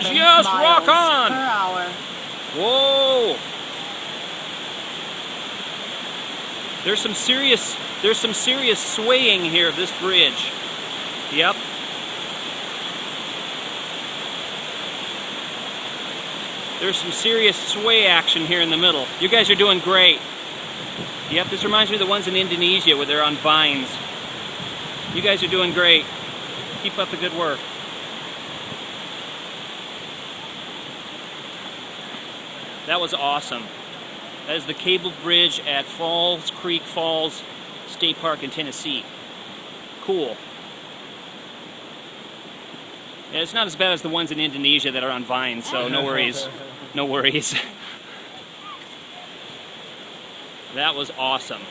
Just rock on! Per hour. Whoa! There's some serious swaying here of this bridge. Yep. There's some serious sway action here in the middle. You guys are doing great. Yep, this reminds me of the ones in Indonesia where they're on vines. You guys are doing great. Keep up the good work. That was awesome. That is the cabled bridge at Falls Creek Falls State Park in Tennessee. Cool. Yeah, it's not as bad as the ones in Indonesia that are on vines, so no worries. No worries. That was awesome.